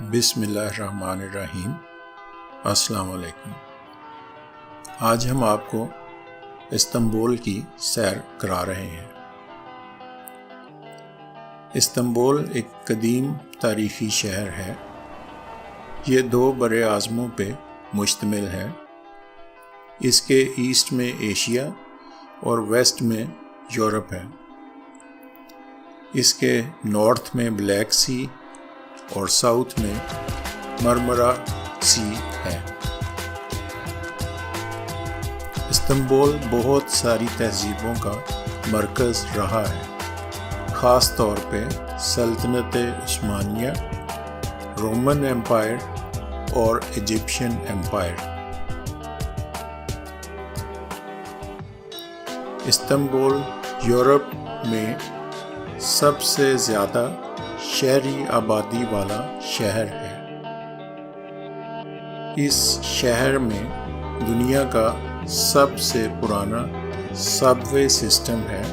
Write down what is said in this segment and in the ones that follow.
بسم اللہ الرحمن الرحیم۔ السلام علیکم۔ آج ہم آپ کو استنبول کی سیر کرا رہے ہیں۔ استنبول ایک قدیم تاریخی شہر ہے۔ یہ 2 بر اعظموں پہ مشتمل ہے۔ اس کے ایسٹ میں ایشیا اور ویسٹ میں یورپ ہے۔ اس کے نارتھ میں بلیک سی اور ساؤتھ میں مرمرا سی ہے۔ استنبول بہت ساری تہذیبوں کا مرکز رہا ہے، خاص طور پہ سلطنت عثمانیہ، رومن ایمپائر اور ایجپشین ایمپائر۔ استنبول یورپ میں سب سے زیادہ شہری آبادی والا شہر ہے۔ اس شہر میں دنیا کا سب سے پرانا سب وے سسٹم ہے،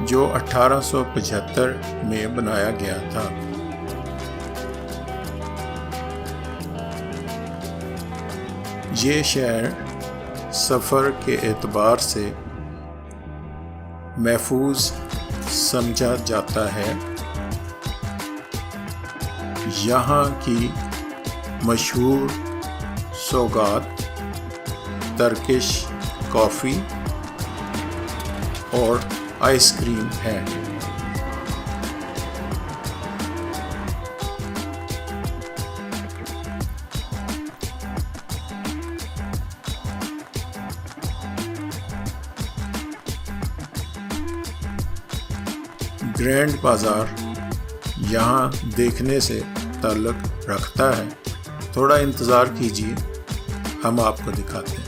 جو 1875 میں بنایا گیا تھا۔ یہ شہر سفر کے اعتبار سے محفوظ سمجھا جاتا ہے۔ یہاں کی مشہور سوغات ترکش کافی اور آئس کریم ہے۔ گرینڈ بازار یہاں دیکھنے سے تعلق رکھتا ہے۔ تھوڑا انتظار کیجیے، ہم آپ کو دکھاتے ہیں۔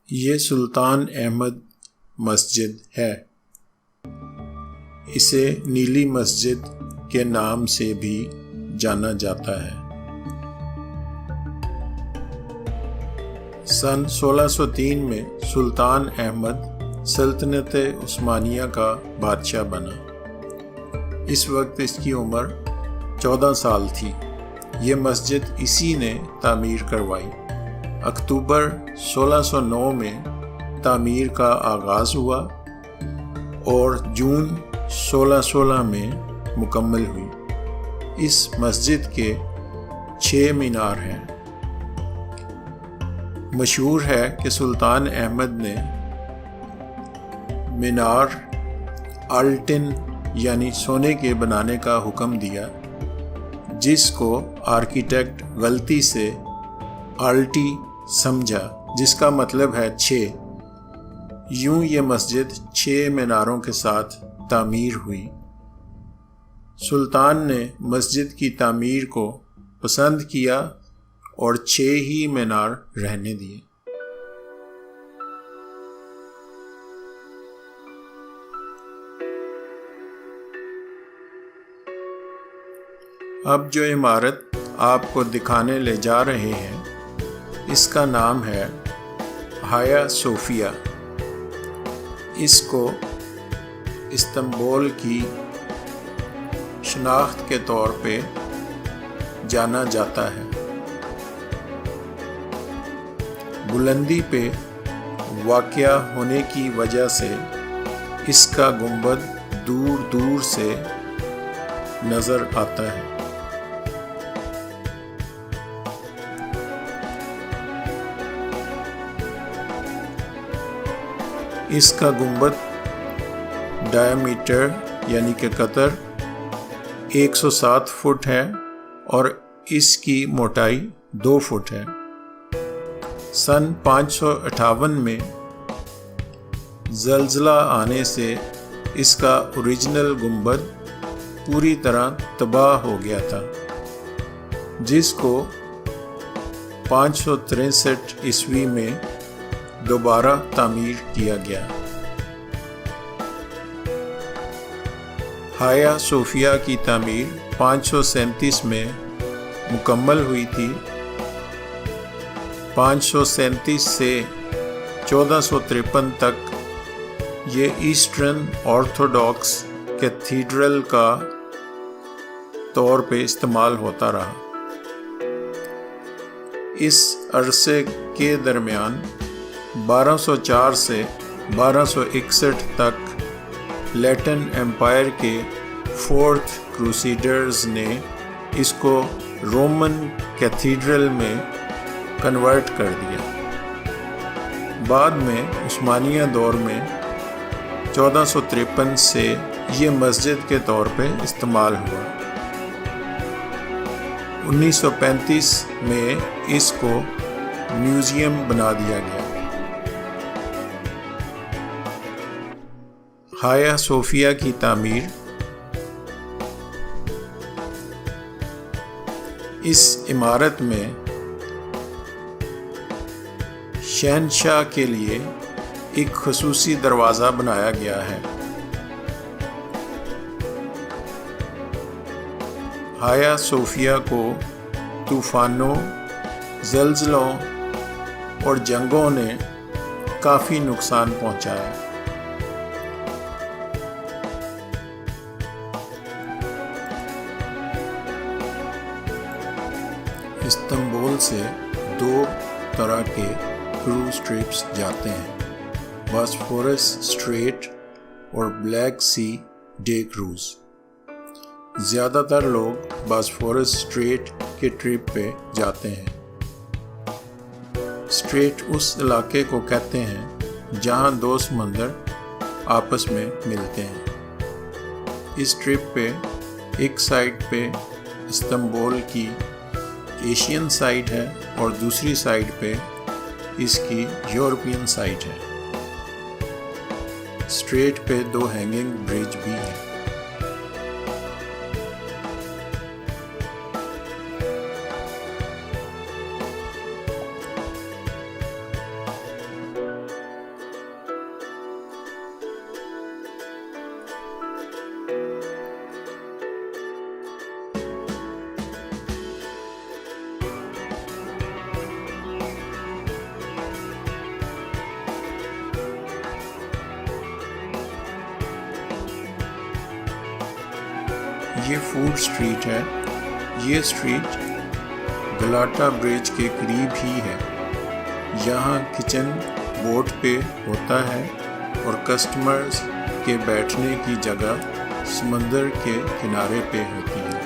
یہ سلطان احمد مسجد ہے۔ اسے نیلی مسجد کے نام سے بھی جانا جاتا ہے۔ سن 1603 میں سلطان احمد سلطنت عثمانیہ کا بادشاہ بنا۔ اس وقت اس کی عمر 14 سال تھی۔ یہ مسجد اسی نے تعمیر کروائی۔ اکتوبر 1609 میں تعمیر کا آغاز ہوا اور جون 1616 میں مکمل ہوئی۔ اس مسجد کے 6 مینار ہیں۔ مشہور ہے کہ سلطان احمد نے مینار آلٹن یعنی سونے کے بنانے کا حکم دیا، جس کو آرکیٹیکٹ غلطی سے آلٹی سمجھا، جس کا مطلب ہے 6۔ یوں یہ مسجد 6 میناروں کے ساتھ تعمیر ہوئی۔ سلطان نے مسجد کی تعمیر کو پسند کیا اور 6 ہی مینار رہنے دیے۔ اب جو عمارت آپ کو دکھانے لے جا رہے ہیں، اس کا نام ہے ہایا صوفیہ۔ اس کو استنبول کی شناخت کے طور پہ جانا جاتا ہے۔ بلندی پہ واقع ہونے کی وجہ سے اس کا گنبد دور دور سے نظر آتا ہے۔ اس کا گنبد ڈائیمیٹر یعنی کہ قطر 107 فٹ ہے اور اس کی موٹائی 2 فٹ ہے۔ سن 558 میں زلزلہ آنے سے اس کا اوریجنل گنبد پوری طرح تباہ ہو گیا تھا، جس کو 563 عیسوی میں دوبارہ تعمیر کیا گیا۔ ہایا صوفیہ کی تعمیر 537 میں مکمل ہوئی تھی۔ 537 سے 1453 تک یہ ایسٹرن آرتھوڈاکس کیتھیڈرل کا طور پہ استعمال ہوتا رہا۔ اس عرصے کے درمیان 1204 سے 1261 تک لیٹن ایمپائر کے فورتھ کروسیڈرز نے اس کو رومن کیتھیڈرل میں کنورٹ کر دیا۔ بعد میں عثمانیہ دور میں 1453 سے یہ مسجد کے طور پہ استعمال ہوا۔ 1935 میں اس کو میوزیم بنا دیا گیا۔ ہایا صوفیہ کی تعمیر اس عمارت میں شہنشاہ کے لیے ایک خصوصی دروازہ بنایا گیا ہے۔ ہایا صوفیہ کو طوفانوں، زلزلوں اور جنگوں نے کافی نقصان پہنچایا۔ استنبول سے 2 طرح کے کروز ٹرپس جاتے ہیں، باسفورس اسٹریٹ اور بلیک سی ڈے کروز۔ زیادہ تر لوگ باسفورس اسٹریٹ کے ٹرپ پہ جاتے ہیں۔ اسٹریٹ اس علاقے کو کہتے ہیں جہاں 2 سمندر آپس میں ملتے ہیں۔ اس ٹرپ پہ ایک سائڈ پہ استنبول کی ایشین سائڈ ہے اور دوسری سائڈ پہ اس کی یورپین سائڈ ہے۔ اسٹریٹ پہ 2 ہینگنگ برج بھی ہیں۔ یہ فوڈ اسٹریٹ ہے۔ یہ اسٹریٹ گلاٹا برج کے قریب ہی ہے۔ یہاں کچن بوٹ پہ ہوتا ہے اور کسٹمرز کے بیٹھنے کی جگہ سمندر کے کنارے پہ ہوتی ہے۔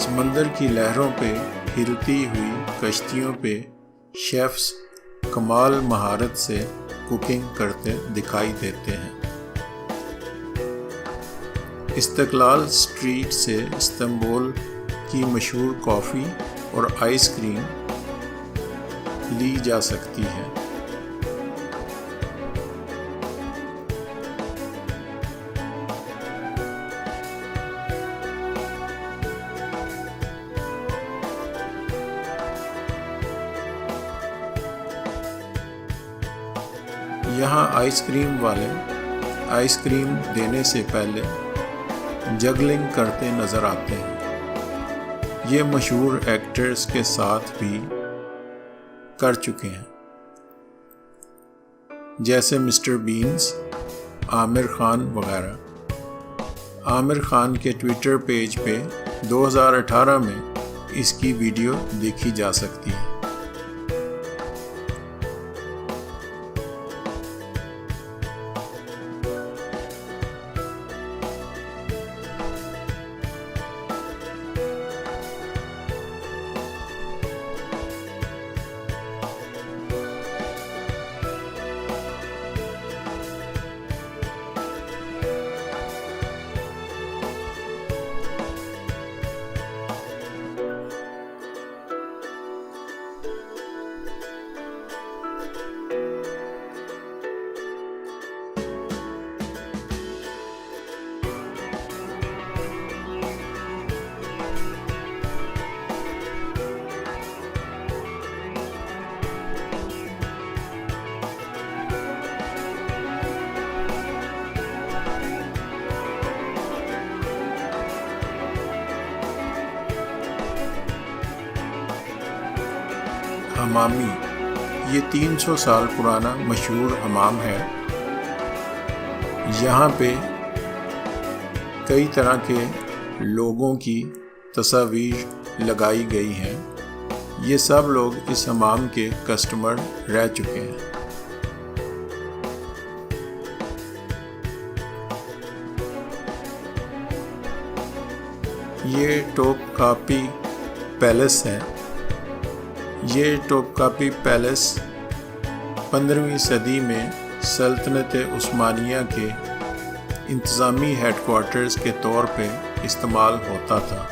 سمندر کی لہروں پہ ہلتی ہوئی کشتیوں پہ شیفز کمال مہارت سے کوکنگ کرتے دکھائی دیتے ہیں۔ استقلال اسٹریٹ سے استنبول کی مشہور کافی اور آئس کریم لی جا سکتی ہے۔ یہاں آئس کریم والے آئس کریم دینے سے پہلے جگلنگ کرتے نظر آتے ہیں۔ یہ مشہور ایکٹرز کے ساتھ بھی کر چکے ہیں، جیسے مسٹر بینز، عامر خان وغیرہ۔ عامر خان کے ٹویٹر پیج پہ 2018 میں اس کی ویڈیو دیکھی جا سکتی ہے۔ حمامی یہ 300 سال پرانا مشہور حمام ہے۔ یہاں پہ کئی طرح کے لوگوں کی تصاویر لگائی گئی ہیں۔ یہ سب لوگ اس حمام کے کسٹمر رہ چکے ہیں۔ یہ ٹوپ کاپی پیلس ہے۔ یہ ٹوپ کاپی پیلس 15ویں صدی میں سلطنت عثمانیہ کے انتظامی ہیڈ کوارٹرز کے طور پہ استعمال ہوتا تھا۔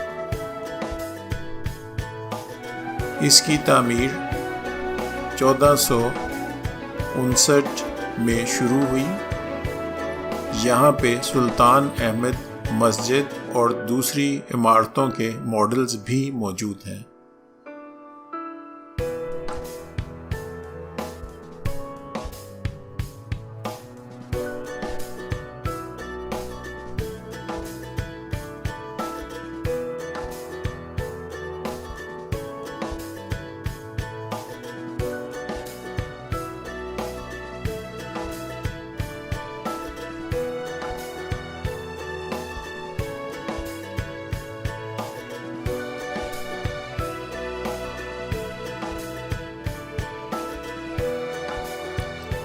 اس کی تعمیر 1459 میں شروع ہوئی۔ یہاں پہ سلطان احمد مسجد اور دوسری عمارتوں کے ماڈلز بھی موجود ہیں۔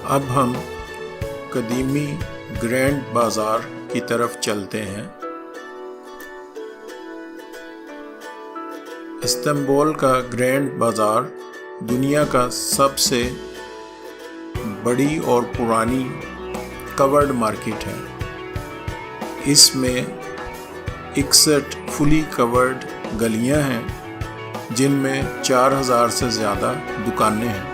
اب ہم قدیمی گرینڈ بازار کی طرف چلتے ہیں۔ استنبول کا گرینڈ بازار دنیا کا سب سے بڑی اور پرانی کورڈ مارکیٹ ہے۔ اس میں 61 فلی کورڈ گلیاں ہیں جن میں 4000 سے زیادہ دکانیں ہیں۔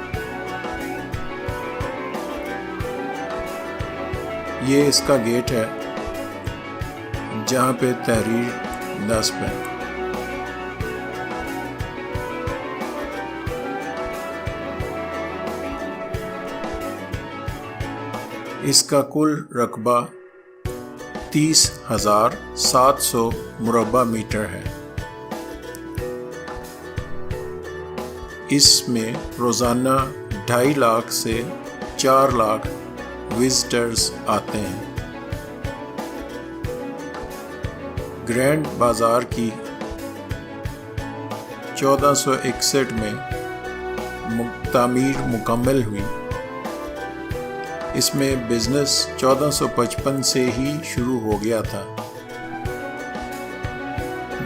یہ اس کا گیٹ ہے جہاں پہ تحریر نصب ہے۔ اس کا کل رقبہ 30,700 مربع میٹر ہے۔ اس میں روزانہ 2.5 لاکھ سے 4 لاکھ وزٹرز آتے ہیں۔ گرینڈ بازار کی 1461 میں تعمیر مکمل ہوئی۔ اس میں بزنس 1455 سے ہی شروع ہو گیا تھا۔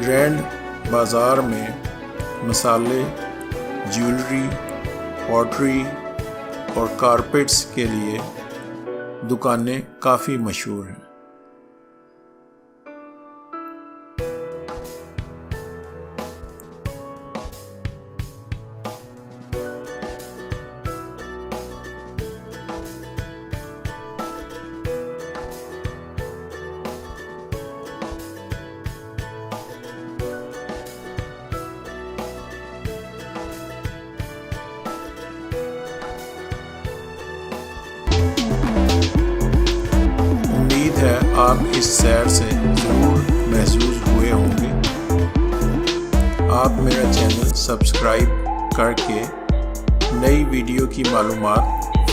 گرینڈ بازار میں مسالے، جیولری، پوٹری اور کارپیٹس کے لیے دکانیں کافی مشہور ہیں۔ آپ اس سیر سے ضرور محظوظ ہوئے ہوں گے۔ آپ میرا چینل سبسکرائب کر کے نئی ویڈیو کی معلومات